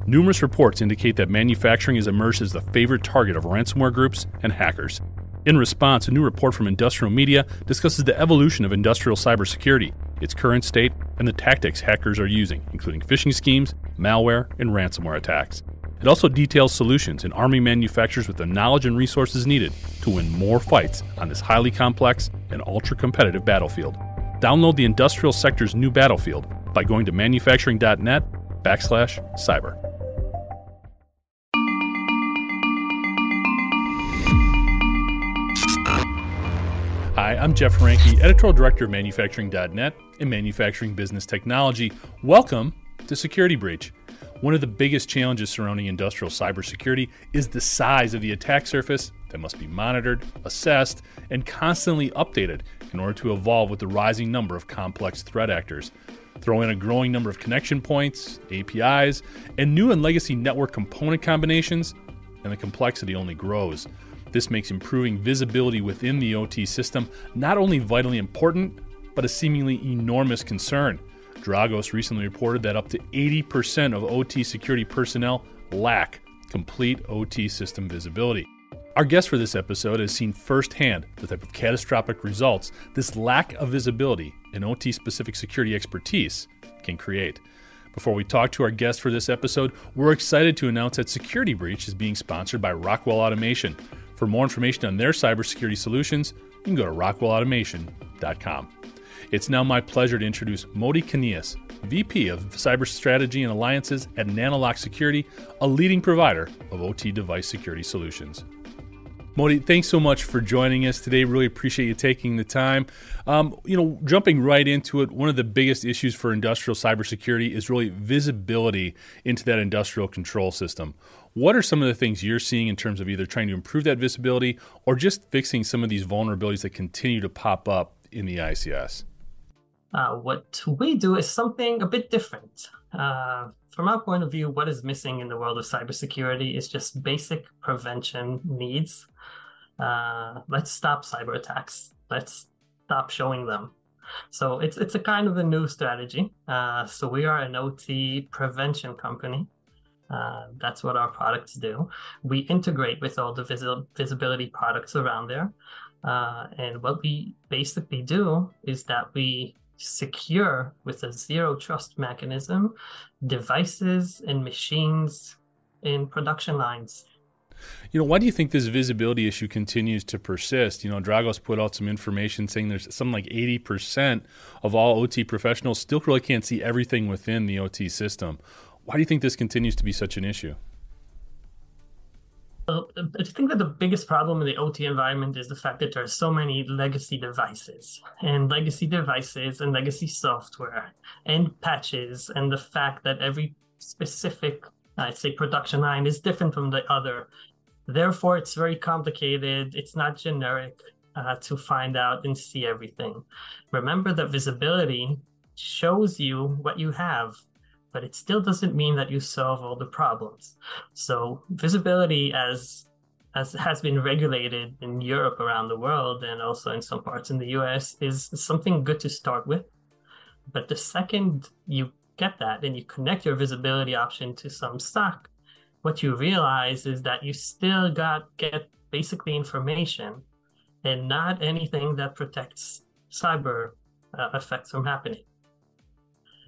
Numerous reports indicate that manufacturing has emerged as the favorite target of ransomware groups and hackers. In response, a new report from Industrial Media discusses the evolution of industrial cybersecurity, its current state, and the tactics hackers are using, including phishing schemes, malware, and ransomware attacks. It also details solutions in arming manufacturers with the knowledge and resources needed to win more fights on this highly complex and ultra-competitive battlefield. Download the industrial sector's new battlefield by going to manufacturing.net/cyber. Hi, I'm Jeff Franke, Editorial Director of Manufacturing.net and Manufacturing Business Technology. Welcome to Security Breach. One of the biggest challenges surrounding industrial cybersecurity is the size of the attack surface that must be monitored, assessed, and constantly updated in order to evolve with the rising number of complex threat actors. Throw in a growing number of connection points, APIs, and new and legacy network component combinations, and the complexity only grows. This makes improving visibility within the OT system not only vitally important, but a seemingly enormous concern. Dragos recently reported that up to 80% of OT security personnel lack complete OT system visibility. Our guest for this episode has seen firsthand the type of catastrophic results this lack of visibility and OT-specific security expertise can create. Before we talk to our guest for this episode, we're excited to announce that Security Breach is being sponsored by Rockwell Automation. For more information on their cybersecurity solutions, you can go to rockwellautomation.com. It's now my pleasure to introduce Moty Kanias, VP of Cyber Strategy and Alliances at NanoLock Security, a leading provider of OT device security solutions. Moty, thanks so much for joining us today. Really appreciate you taking the time. Jumping right into it, one of the biggest issues for industrial cybersecurity is really visibility into that industrial control system. What are some of the things you're seeing in terms of either trying to improve that visibility or just fixing some of these vulnerabilities that continue to pop up in the ICS? What we do is something a bit different. From our point of view, what is missing in the world of cybersecurity is just basic prevention needs. Let's stop cyber attacks. Let's stop showing them. So it's a kind of a new strategy. So we are an OT prevention company. That's what our products do. We integrate with all the visibility products around there. And what we basically do is that we secure with a zero trust mechanism devices and machines in production lines. Why do you think this visibility issue continues to persist? Dragos put out some information saying there's something like 80% of all OT professionals still really can't see everything within the OT system. Why do you think this continues to be such an issue? I think that the biggest problem in the OT environment is the fact that there are so many legacy devices and legacy software and patches, and the fact that every specific, I'd say, production line is different from the other. Therefore, it's very complicated. It's not generic to find out and see everything. Remember that visibility shows you what you have, but it still doesn't mean that you solve all the problems. So visibility, as has been regulated in Europe, around the world, and also in some parts in the US, is something good to start with. But the second you get that and you connect your visibility option to some SOC, what you realize is that you still get basically information and not anything that protects cyber effects from happening.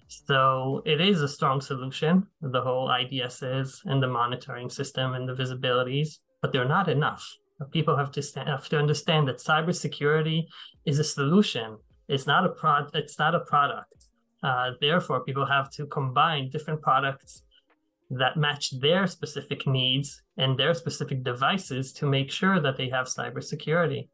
So it is a strong solution, the whole IDSs and the monitoring system and the visibilities, but they're not enough. People have to understand that cybersecurity is a solution. It's not a product. Therefore, people have to combine different products that match their specific needs and their specific devices to make sure that they have cybersecurity.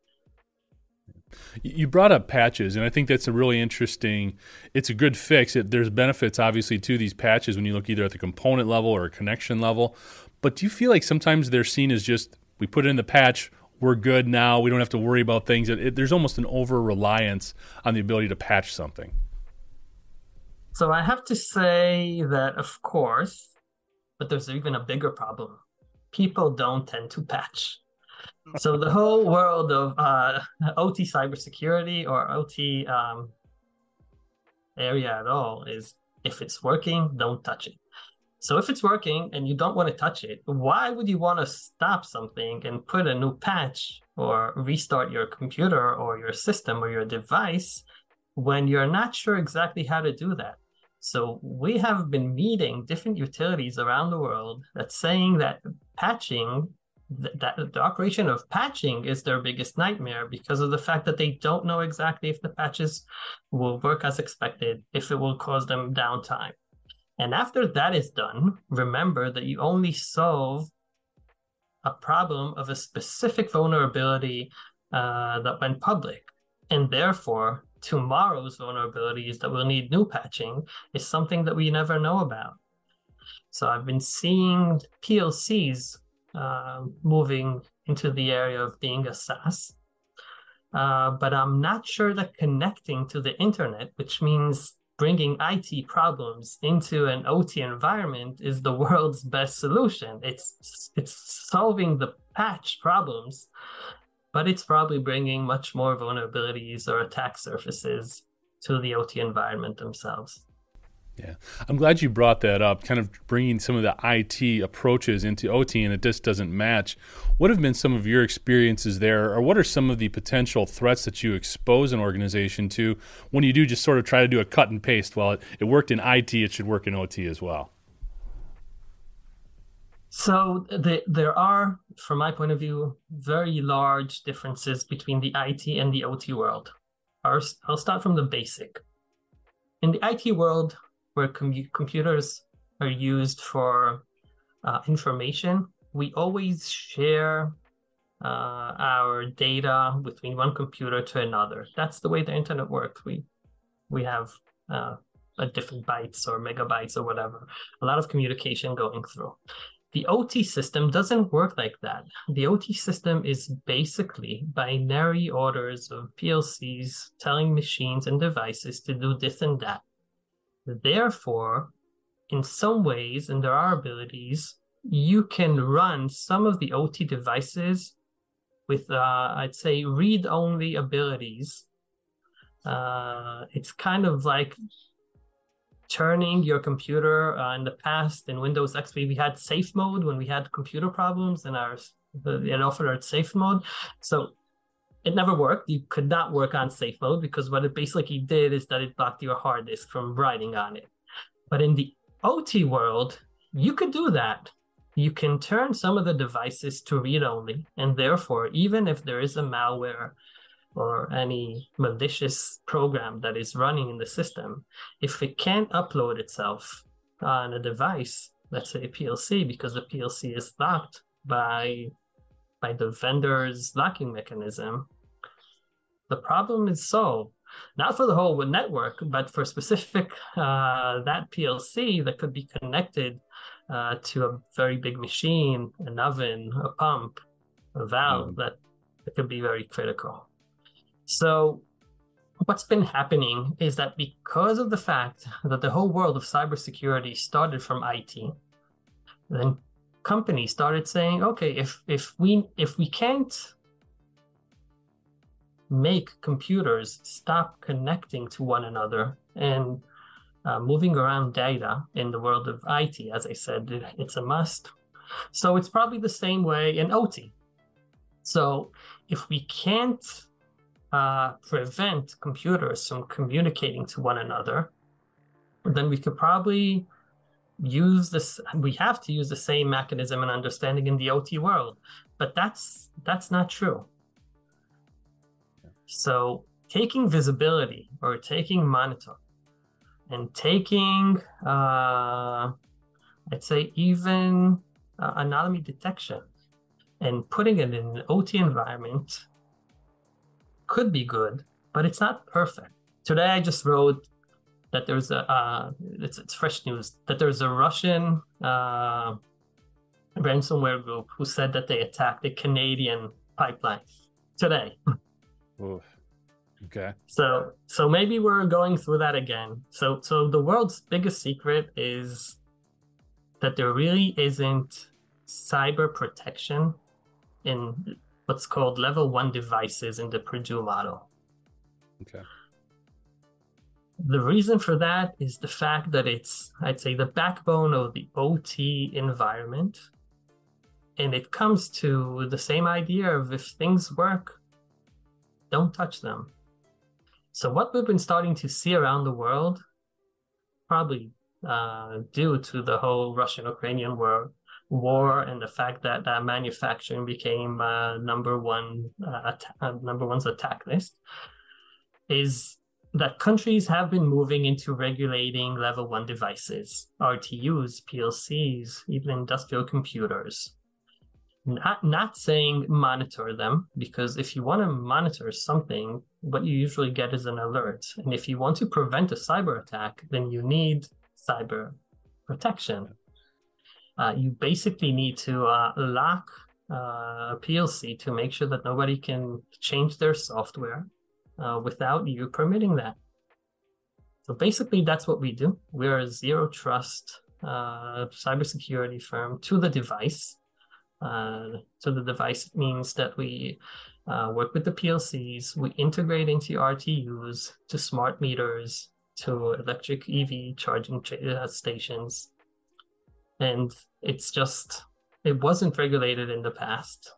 You brought up patches, and I think that's a really interesting, it's a good fix. There's benefits, obviously, to these patches when you look either at the component level or a connection level. But do you feel like sometimes they're seen as just, we put it in the patch, we're good now, we don't have to worry about things? There's almost an over-reliance on the ability to patch something. So I have to say that, of course, but there's even a bigger problem. People don't tend to patch. So the whole world of OT cybersecurity or OT area at all is, if it's working, don't touch it. So if it's working and you don't want to touch it, why would you want to stop something and put a new patch or restart your computer or your system or your device when you're not sure exactly how to do that? So we have been meeting different utilities around the world that's saying that patching, that the operation of patching is their biggest nightmare because of the fact that they don't know exactly if the patches will work as expected, if it will cause them downtime. And after that is done, remember that you only solve a problem of a specific vulnerability that went public. And therefore, tomorrow's vulnerabilities that will need new patching is something that we never know about. So I've been seeing PLCs moving into the area of being a SaaS. But I'm not sure that connecting to the internet, which means bringing IT problems into an OT environment, is the world's best solution. It's solving the patch problems, but it's probably bringing much more vulnerabilities or attack surfaces to the OT environment themselves. Yeah, I'm glad you brought that up, kind of bringing some of the IT approaches into OT, and it just doesn't match. What have been some of your experiences there, or what are some of the potential threats that you expose an organization to when you do just sort of try to do a cut and paste? Well, it worked in IT, it should work in OT as well. So there are, from my point of view, very large differences between the IT and the OT world. I'll start from the basic. In the IT world, where computers are used for information, we always share our data between one computer to another. That's the way the internet works. We have a different bytes or megabytes or whatever, a lot of communication going through. The OT system doesn't work like that. The OT system is basically binary orders of PLCs telling machines and devices to do this and that. Therefore, in some ways, and there are abilities, you can run some of the OT devices with, I'd say, read-only abilities. It's kind of like turning your computer. In the past, in Windows XP, we had safe mode when we had computer problems, and it offered our safe mode. So it never worked. You could not work on safe mode because what it basically did is that it blocked your hard disk from writing on it. But in the OT world, you could do that. You can turn some of the devices to read-only, and therefore, even if there is a malware or any malicious program that is running in the system, if it can't upload itself on a device, let's say a PLC, because the PLC is locked by the vendor's locking mechanism, the problem is solved. Not for the whole network, but for specific that PLC that could be connected to a very big machine, an oven, a pump, a valve, that it could be very critical. So what's been happening is that because of the fact that the whole world of cybersecurity started from IT, then companies started saying, okay, if we can't make computers stop connecting to one another and moving around data in the world of IT, as I said, it's a must. So it's probably the same way in OT. So if we can't prevent computers from communicating to one another, then we could probably use this. We have to use the same mechanism and understanding in the OT world, but that's not true. So taking visibility or taking monitor and taking, I'd say even anomaly detection and putting it in an OT environment could be good, but it's not perfect. Today I just wrote that there's it's fresh news, that there's a Russian ransomware group who said that they attacked a Canadian pipeline today. Oof. Okay. So maybe we're going through that again. So the world's biggest secret is that there really isn't cyber protection in what's called level 1 devices in the Purdue model. Okay. The reason for that is the fact that it's, I'd say, the backbone of the OT environment. And it comes to the same idea of if things work, don't touch them. So what we've been starting to see around the world, probably due to the whole Russian-Ukrainian war and the fact that manufacturing became number one's attack list, is that countries have been moving into regulating level 1 devices, RTUs, PLCs, even industrial computers. Not saying monitor them, because if you want to monitor something, what you usually get is an alert. And if you want to prevent a cyber attack, then you need cyber protection. You basically need to lock a PLC to make sure that nobody can change their software without you permitting that. So basically, that's what we do. We're a zero trust cybersecurity firm to the device. So the device means that we work with the PLCs, we integrate into RTUs, to smart meters, to electric EV charging stations. And it wasn't regulated in the past.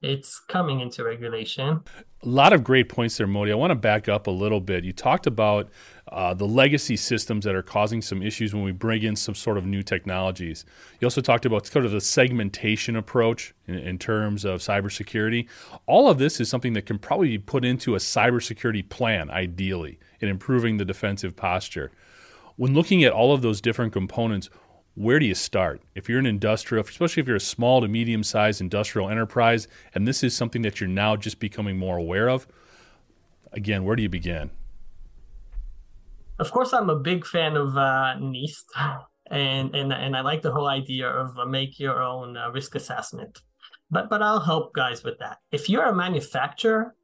It's coming into regulation. A lot of great points there, Moty. I want to back up a little bit. You talked about the legacy systems that are causing some issues when we bring in some sort of new technologies. You also talked about sort of the segmentation approach in terms of cybersecurity. All of this is something that can probably be put into a cybersecurity plan, ideally, in improving the defensive posture. When looking at all of those different components, where do you start? If you're an industrial, especially if you're a small to medium-sized industrial enterprise, and this is something that you're now just becoming more aware of, again, where do you begin? Of course, I'm a big fan of NIST, and I like the whole idea of make your own risk assessment. But I'll help guys with that. If you're a manufacturer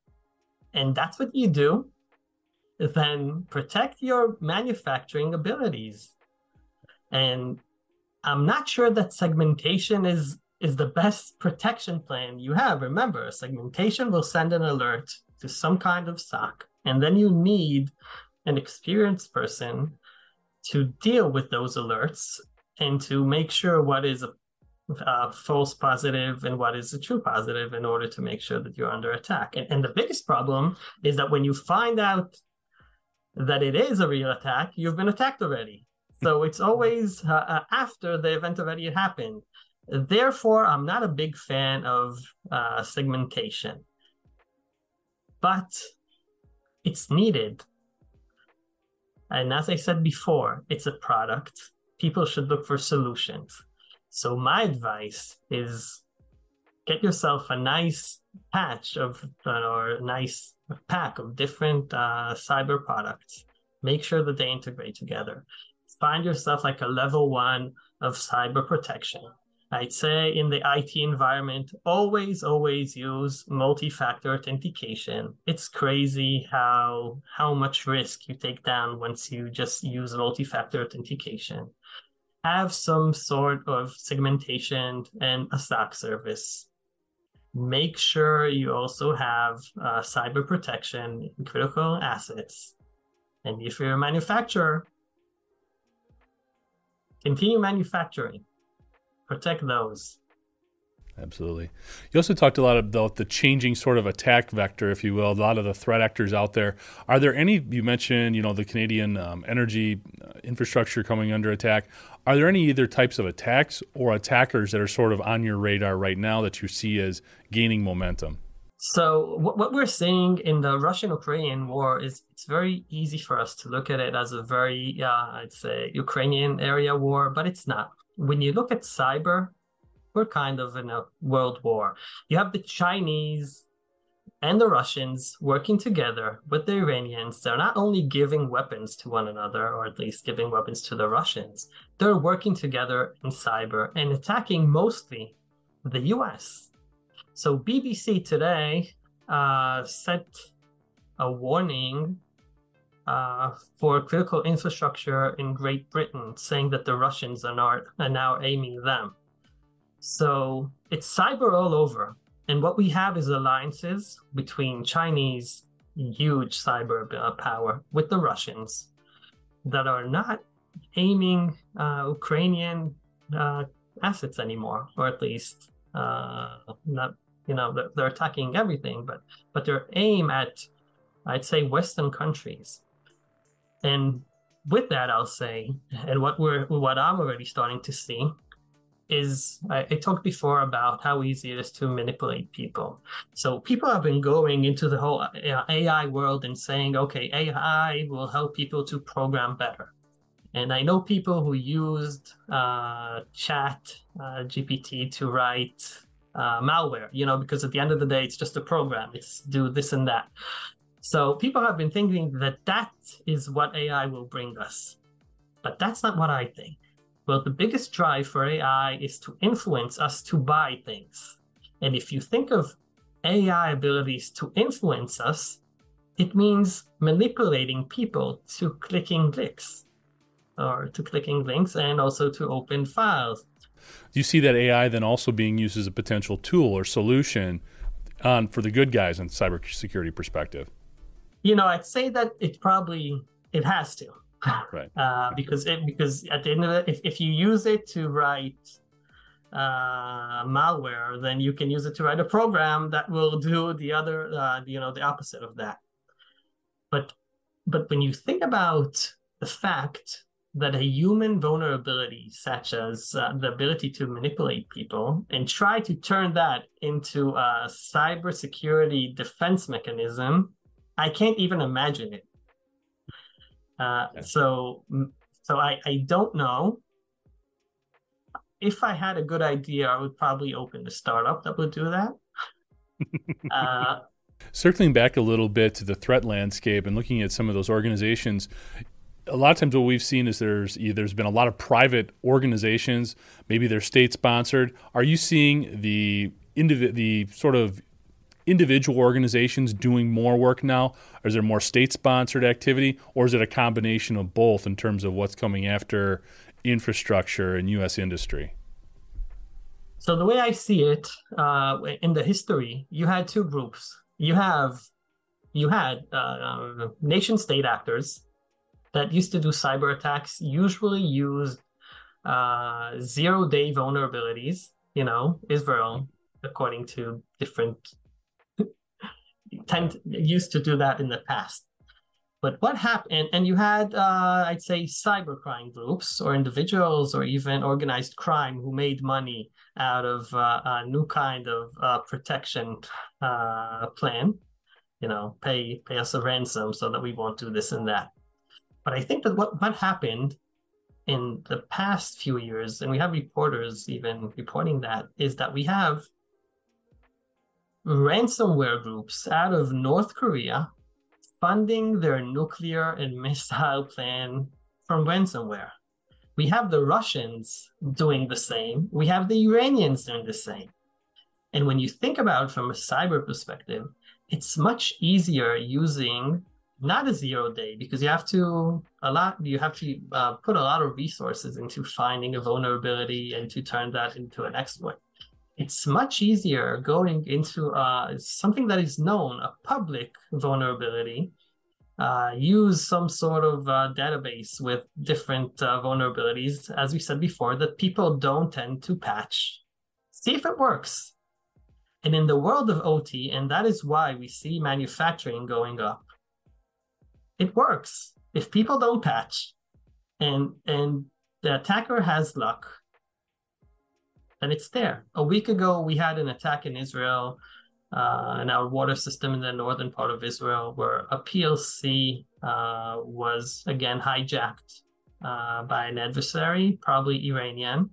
and that's what you do, then protect your manufacturing abilities. And I'm not sure that segmentation is the best protection plan you have. Remember, segmentation will send an alert to some kind of SOC, and then you need an experienced person to deal with those alerts and to make sure what is a false positive and what is a true positive in order to make sure that you're under attack. And the biggest problem is that when you find out that it is a real attack, you've been attacked already. So it's always after the event already happened. Therefore, I'm not a big fan of segmentation. But it's needed. And as I said before, it's a product. People should look for solutions. So my advice is get yourself a nice patch of, or a nice pack of different cyber products. Make sure that they integrate together. Find yourself like a level 1 of cyber protection. I'd say in the IT environment, always use multi-factor authentication. It's crazy how much risk you take down once you just use multi-factor authentication. Have some sort of segmentation and a SOC service. Make sure you also have cyber protection in critical assets. And if you're a manufacturer, continue manufacturing. Protect those. Absolutely. You also talked a lot about the changing sort of attack vector, if you will, a lot of the threat actors out there. Are there any, you mentioned, the Canadian energy infrastructure coming under attack. Are there any either types of attacks or attackers that are sort of on your radar right now that you see as gaining momentum? So what we're seeing in the Russian-Ukrainian war is it's very easy for us to look at it as a very, I'd say, Ukrainian area war, but it's not. When you look at cyber, we're kind of in a world war. You have the Chinese and the Russians working together with the Iranians. They're not only giving weapons to one another, or at least giving weapons to the Russians. They're working together in cyber and attacking mostly the US. So BBC today sent a warning for critical infrastructure in Great Britain, saying that the Russians are now aiming them. So it's cyber all over. And what we have is alliances between Chinese huge cyber power with the Russians. that are not aiming Ukrainian assets anymore, or at least not, they're attacking everything, but they're aimed at, I'd say, Western countries. And with that, I'll say, and what I'm already starting to see is, I talked before about how easy it is to manipulate people. So people have been going into the whole AI world and saying, okay, AI will help people to program better. And I know people who used chat GPT to write malware, because at the end of the day, it's just a program. It's do this and that. So people have been thinking that is what AI will bring us. But that's not what I think. Well, the biggest drive for AI is to influence us to buy things. And if you think of AI abilities to influence us, it means manipulating people to clicking links, or to clicking links, and also to open files. Do you see that AI then also being used as a potential tool or solution for the good guys in cybersecurity perspective? I'd say that it has to. Right. Because at the end of it, if you use it to write malware, then you can use it to write a program that will do the other, the opposite of that. But when you think about the fact that a human vulnerability, such as the ability to manipulate people, and try to turn that into a cybersecurity defense mechanism, I can't even imagine it. So I don't know. If I had a good idea, I would probably open a startup that would do that. Circling back a little bit to the threat landscape and looking at some of those organizations, a lot of times what we've seen is there's been a lot of private organizations, maybe they're state-sponsored. Are you seeing the sort of individual organizations doing more work now? Or is there more state-sponsored activity, or is it a combination of both in terms of what's coming after infrastructure and U.S. industry? So the way I see it, in the history, you had two groups. You had nation-state actors that used to do cyber attacks, usually used zero-day vulnerabilities. Israel, according to different, used to do that in the past. But what happened, and you had, I'd say, cybercrime groups or individuals or even organized crime who made money out of a new kind of protection plan. Pay us a ransom so that we won't do this and that. But I think that what happened in the past few years, and we have reporters even reporting that, is that we have ransomware groups out of North Korea funding their nuclear and missile plan from ransomware. We have the Russians doing the same. We have the Iranians doing the same. And when you think about it from a cyber perspective, it's much easier using not a 0 day, because you have to put a lot of resources into finding a vulnerability and to turn that into an exploit. It's much easier going into something that is known, a public vulnerability, use some sort of database with different vulnerabilities, as we said before, that people don't tend to patch. See if it works. And in the world of OT, and that is why we see manufacturing going up, it works. If people don't patch and the attacker has luck, then it's there. A week ago, we had an attack in Israel, in our water system in the northern part of Israel, where a PLC was again hijacked by an adversary, probably Iranian.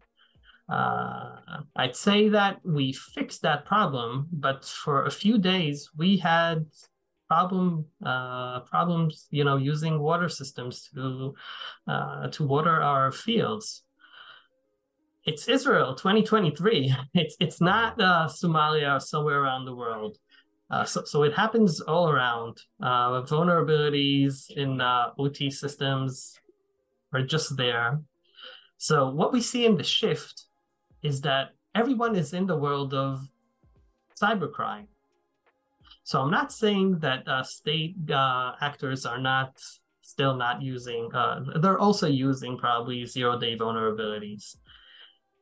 I'd say that we fixed that problem, but for a few days we had problems, using water systems to water our fields. It's Israel, 2023. It's not Somalia or somewhere around the world. So it happens all around. Vulnerabilities in OT systems are just there. So what we see in the shift is that everyone is in the world of cybercrime. So I'm not saying that state actors are not still not using, they're also using probably zero-day vulnerabilities.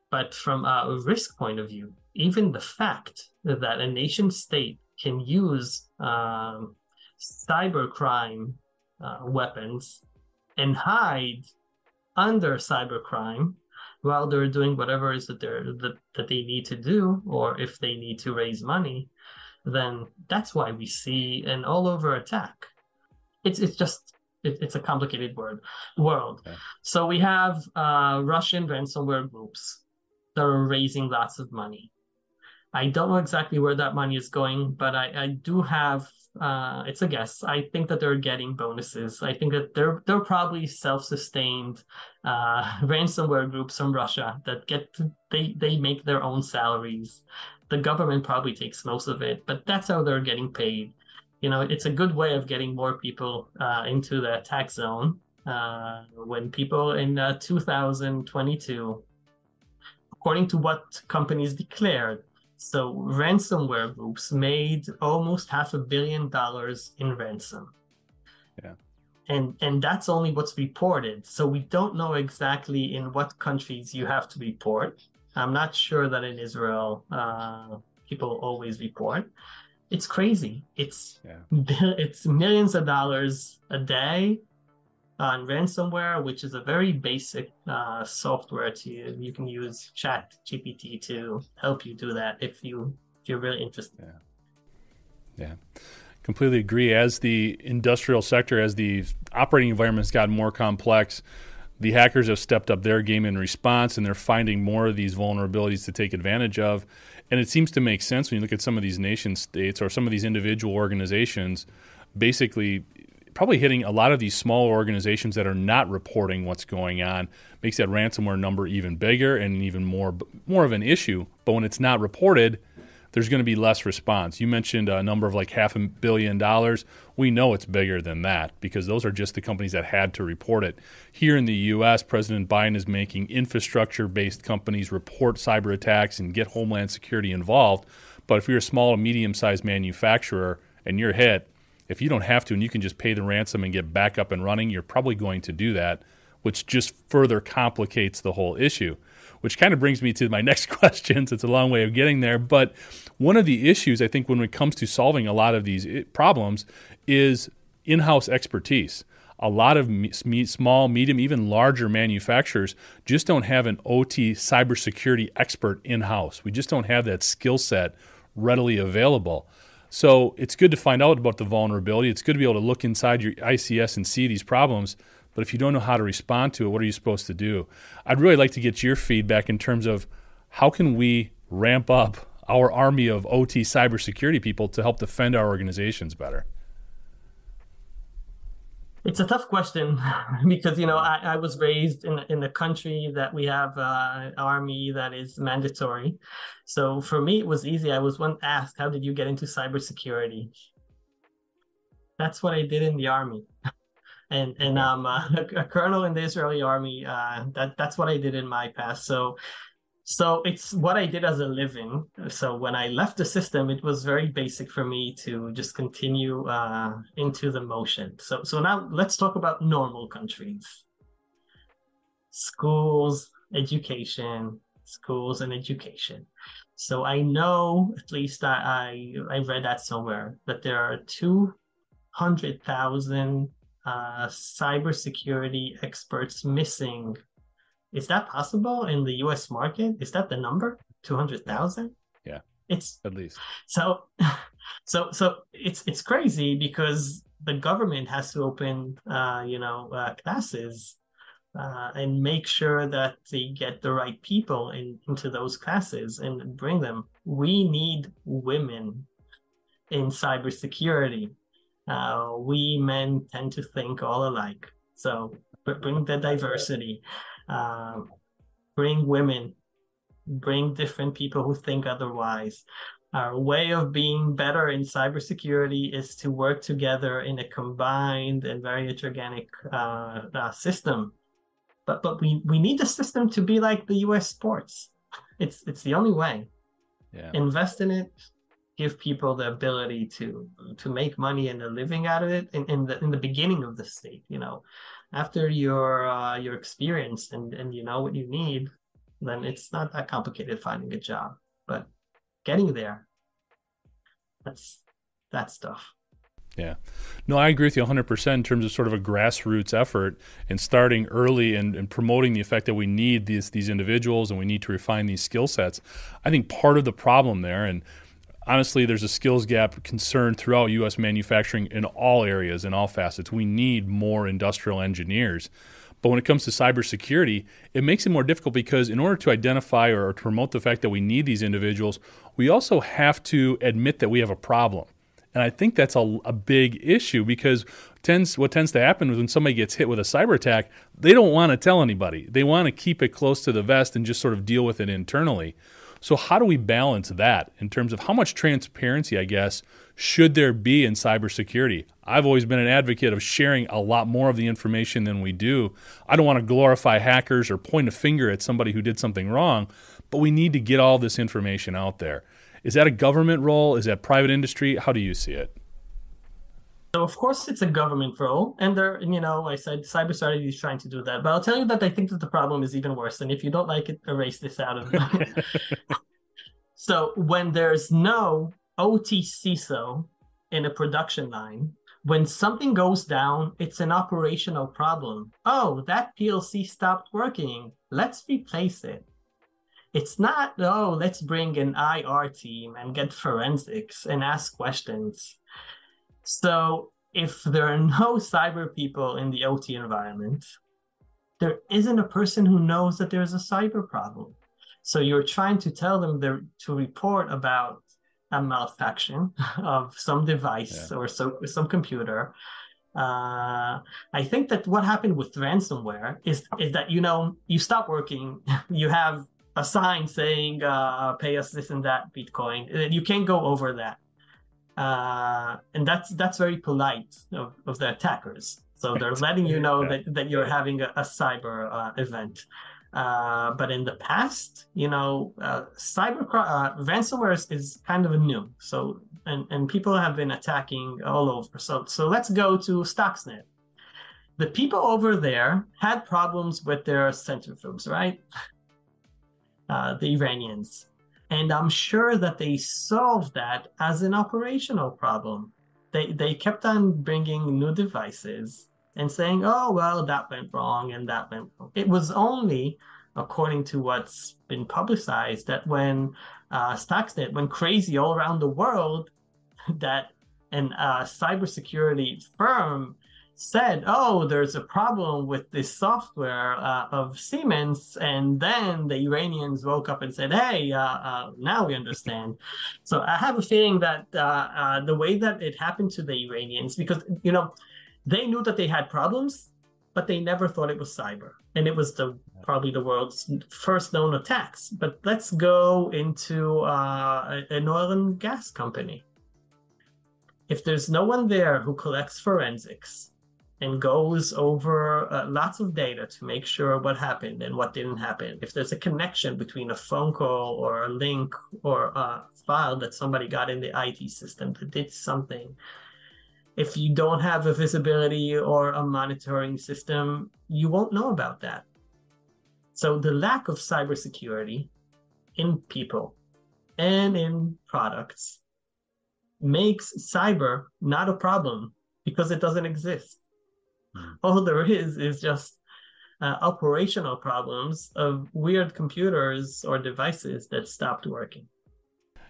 But from a risk point of view, even the fact that a nation state can use cybercrime weapons and hide under cybercrime while they're doing whatever it is that they need to do, or if they need to raise money, then that's why we see an all-over attack. It's a complicated world. Yeah. So we have Russian ransomware groups that are raising lots of money. I don't know exactly where that money is going, but I do have it's a guess. I think that they're getting bonuses. I think that they're probably self-sustained ransomware groups from Russia that they make their own salaries. The government probably takes most of it, but that's how they're getting paid. It's a good way of getting more people into the attack zone. When people in 2022, according to what companies declared, so ransomware groups made almost $500 million in ransom. Yeah. And that's only what's reported. So we don't know exactly in what countries you have to report. I'm not sure that in Israel people always report. It's crazy. It's millions of dollars a day on ransomware, which is a very basic software you can use ChatGPT to help you do that if you're really interested. Yeah. Completely agree. As the industrial sector, as the operating environment has gotten more complex, the hackers have stepped up their game in response, and they're finding more of these vulnerabilities to take advantage of. And it seems to make sense when you look at some of these nation states or some of these individual organizations, basically probably hitting a lot of these smaller organizations that are not reporting what's going on, makes that ransomware number even bigger and even more of an issue. But when it's not reported, there's going to be less response. You mentioned a number of like $500 million. We know it's bigger than that because those are just the companies that had to report it. Here in the U.S., President Biden is making infrastructure-based companies report cyber attacks and get Homeland Security involved. But if you're a small to medium-sized manufacturer and you're hit, if you don't have to and you can just pay the ransom and get back up and running, you're probably going to do that, which just further complicates the whole issue. Which kind of brings me to my next question. It's a long way of getting there. But one of the issues, I think, when it comes to solving a lot of these problems is in-house expertise. A lot of small, medium, even larger manufacturers just don't have an OT cybersecurity expert in-house. We just don't have that skill set readily available. So it's good to find out about the vulnerability. It's good to be able to look inside your ICS and see these problems. But if you don't know how to respond to it, what are you supposed to do? I'd really like to get your feedback in terms of how can we ramp up our army of OT cybersecurity people to help defend our organizations better? It's a tough question because, I was raised in a country that we have an army that is mandatory. So for me, it was easy. I was once asked, how did you get into cybersecurity? That's what I did in the army. And I'm a colonel in the Israeli army. That's what I did in my past. So it's what I did as a living. So when I left the system, it was very basic for me to just continue into the motion. So now let's talk about normal countries. Schools and education. So I know, at least I read that somewhere, that there are 200,000 cybersecurity experts missing. Is that possible in the U.S. market? Is that the number? 200,000? Yeah, it's at least. So it's crazy because the government has to open classes and make sure that they get the right people into those classes and bring them. We need women in cybersecurity. We men tend to think all alike. So bring the diversity, bring women, bring different people who think otherwise. Our way of being better in cybersecurity is to work together in a combined and very heterogenic system. But we need the system to be like the US sports. It's the only way. Yeah. Invest in it, give people the ability to make money and a living out of it in the beginning of the state. After you're experienced and you know what you need, then it's not that complicated finding a job. But getting there, that's tough. Yeah. No, I agree with you 100% in terms of sort of a grassroots effort and starting early and promoting the effect that we need these individuals and we need to refine these skill sets. I think part of the problem there, and honestly, there's a skills gap concern throughout U.S. manufacturing in all areas, in all facets. We need more industrial engineers. But when it comes to cybersecurity, it makes it more difficult because in order to identify or to promote the fact that we need these individuals, we also have to admit that we have a problem. And I think that's a big issue because what tends to happen is when somebody gets hit with a cyber attack, they don't want to tell anybody. They want to keep it close to the vest and just sort of deal with it internally. So how do we balance that in terms of how much transparency, I guess, should there be in cybersecurity? I've always been an advocate of sharing a lot more of the information than we do. I don't want to glorify hackers or point a finger at somebody who did something wrong, but we need to get all this information out there. Is that a government role? Is that private industry? How do you see it? So of course it's a government role, and I said cybersecurity is trying to do that. But I'll tell you that I think that the problem is even worse. And if you don't like it, erase this out of it. So when there's no OT CISO in a production line, when something goes down, it's an operational problem. Oh, that PLC stopped working. Let's replace it. It's not, oh, let's bring an IR team and get forensics and ask questions. So if there are no cyber people in the OT environment, there isn't a person who knows that there's a cyber problem. So you're trying to tell them to report about a malfunction of some device or some computer. I think that what happened with ransomware is that, you stop working, you have a sign saying, pay us this and that Bitcoin. You can't go over that. And that's very polite of the attackers. So they're letting you know that you're having a cyber event. But in the past, ransomware is kind of new. So and people have been attacking all over. So let's go to Stuxnet. The people over there had problems with their centrifuges, right? The Iranians. And I'm sure that they solved that as an operational problem. They kept on bringing new devices and saying, oh, well, that went wrong and that went wrong. It was only, according to what's been publicized, that when Stuxnet went crazy all around the world, that a cybersecurity firm said, oh, there's a problem with this software of Siemens. And then the Iranians woke up and said, hey, now we understand. So I have a feeling that the way that it happened to the Iranians, because, they knew that they had problems, but they never thought it was cyber. And it was probably the world's first known attacks. But let's go into an oil and gas company. If there's no one there who collects forensics and goes over lots of data to make sure what happened and what didn't happen, if there's a connection between a phone call or a link or a file that somebody got in the IT system that did something, if you don't have a visibility or a monitoring system, you won't know about that. So the lack of cybersecurity in people and in products makes cyber not a problem because it doesn't exist. All there is just operational problems of weird computers or devices that stopped working.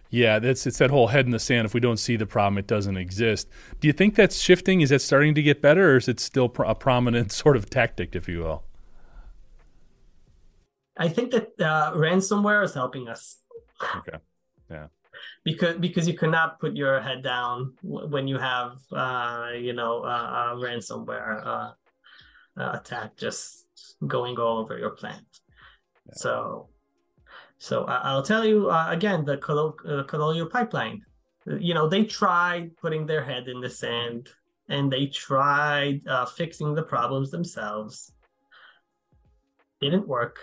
Yeah, it's that whole head in the sand. If we don't see the problem, it doesn't exist. Do you think that's shifting? Is that starting to get better, or is it still a prominent sort of tactic, if you will? I think that ransomware is helping us. Okay, yeah. Because you cannot put your head down when you have a ransomware attack just going all over your plant. Yeah. So I'll tell you again, the colonial pipeline. They tried putting their head in the sand and they tried fixing the problems themselves. Didn't work.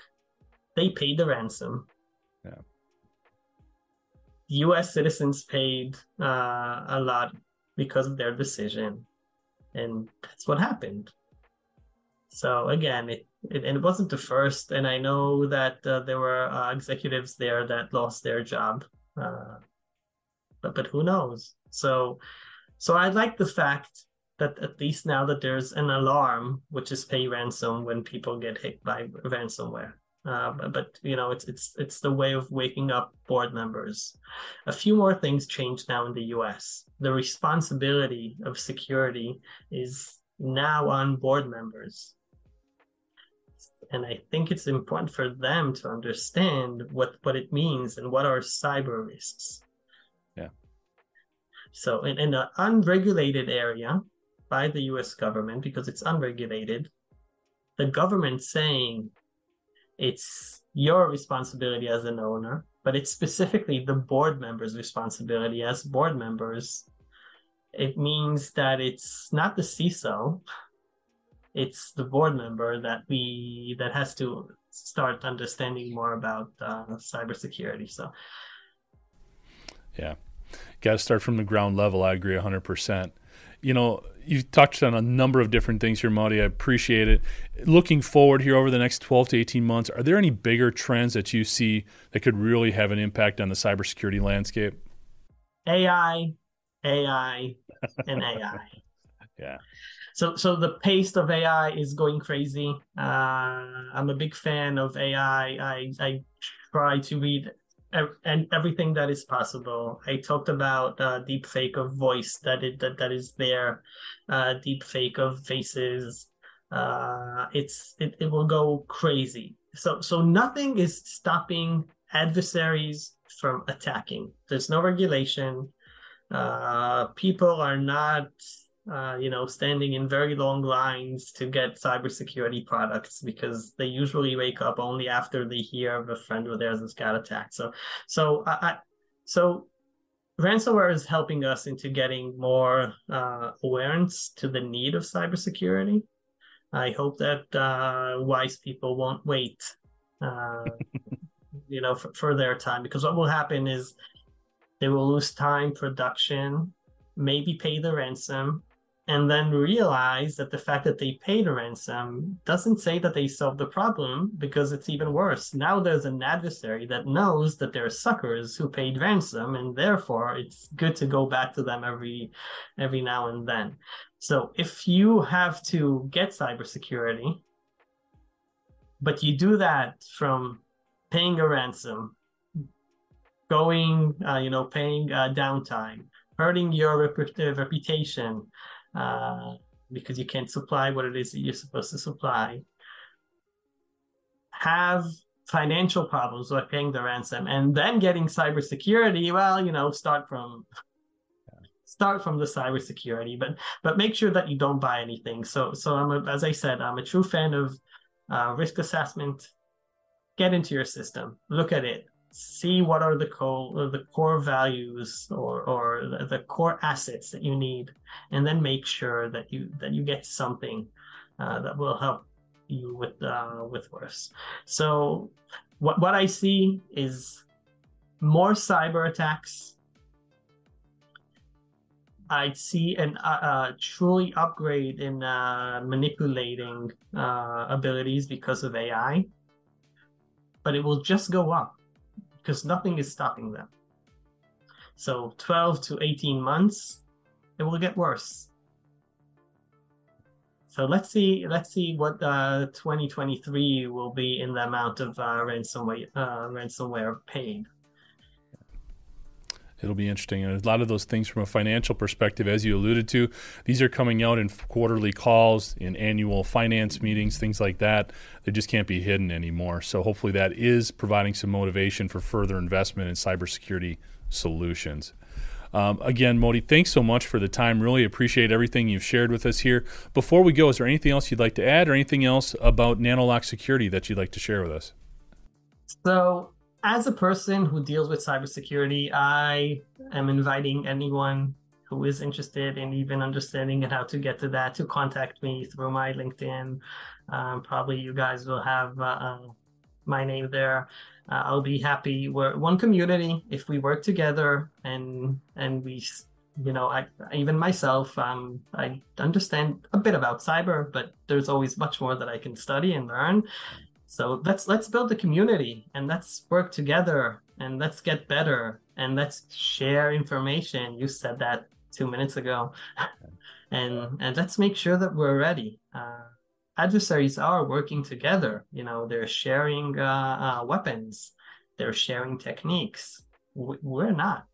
They paid the ransom. Yeah. U.S. citizens paid a lot because of their decision, and that's what happened. So again, it wasn't the first, and I know that there were executives there that lost their job, but who knows? So I like the fact that at least now that there's an alarm, which is pay ransom when people get hit by ransomware. But it's the way of waking up board members. A few more things changed now in the US. The responsibility of security is now on board members. And I think it's important for them to understand what it means and what are cyber risks. Yeah. So in an unregulated area by the US government, because it's unregulated, the government saying it's your responsibility as an owner, but it's specifically the board members' responsibility as board members. It means that it's not the CISO, it's the board member that has to start understanding more about cybersecurity. So, yeah, got to start from the ground level. I agree 100%. You've touched on a number of different things here, Moty. I appreciate it. Looking forward here over the next 12 to 18 months, are there any bigger trends that you see that could really have an impact on the cybersecurity landscape? AI, and AI. Yeah. So the pace of AI is going crazy. I'm a big fan of AI. I try to read and everything that is possible. I talked about deep fake of voice that is there, deep fake of faces. It will go crazy. So nothing is stopping adversaries from attacking. There's no regulation. People are not standing in very long lines to get cybersecurity products because they usually wake up only after they hear of a friend of theirs has got attacked. So ransomware is helping us into getting more awareness to the need of cybersecurity. I hope that wise people won't wait, for their time, because what will happen is they will lose time production, maybe pay the ransom, and then realize that the fact that they paid a ransom doesn't say that they solved the problem, because it's even worse. Now there's an adversary that knows that there are suckers who paid ransom, and therefore it's good to go back to them every now and then. So if you have to get cybersecurity, but you do that from paying a ransom, going, paying downtime, hurting your reputation, because you can't supply what it is that you're supposed to supply, have financial problems like paying the ransom, and then getting cybersecurity, start from the cybersecurity, but make sure that you don't buy anything. So as I said, I'm a true fan of risk assessment. Get into your system, look at it, see what are the core values or the core assets that you need, and then make sure that you get something that will help you with worse. So what I see is more cyber attacks. I see a truly upgrade in manipulating abilities because of AI, but it will just go up, because nothing is stopping them. So 12 to 18 months, it will get worse. So let's see what 2023 will be in the amount of ransomware paid. It'll be interesting. And a lot of those things from a financial perspective, as you alluded to, these are coming out in quarterly calls, in annual finance meetings, things like that. They just can't be hidden anymore. So hopefully that is providing some motivation for further investment in cybersecurity solutions. Again, Moty, thanks so much for the time. Really appreciate everything you've shared with us here. Before we go, is there anything else you'd like to add, or anything else about NanoLock Security that you'd like to share with us? So, as a person who deals with cybersecurity, I am inviting anyone who is interested in even understanding how to get to that to contact me through my LinkedIn. Probably you guys will have my name there. I'll be happy. We're one community if we work together and we, even myself, I understand a bit about cyber, but there's always much more that I can study and learn. So let's build a community and let's work together and let's get better and let's share information. You said that 2 minutes ago, and let's make sure that we're ready. Adversaries are working together. They're sharing weapons, they're sharing techniques. We're not.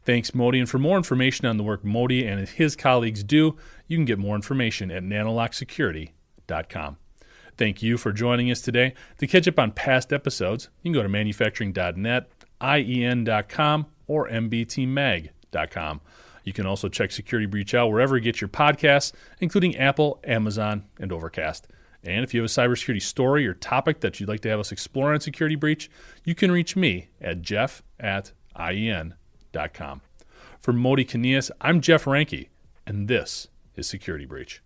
Thanks, Moty. And for more information on the work Moty and his colleagues do, you can get more information at nanolocksecurity.com. Thank you for joining us today. To catch up on past episodes, you can go to manufacturing.net, IEN.com, or mbtmag.com. You can also check Security Breach out wherever you get your podcasts, including Apple, Amazon, and Overcast. And if you have a cybersecurity story or topic that you'd like to have us explore on Security Breach, you can reach me at jeff@ien.com. For Moty Kanias, I'm Jeff Ranke, and this is Security Breach.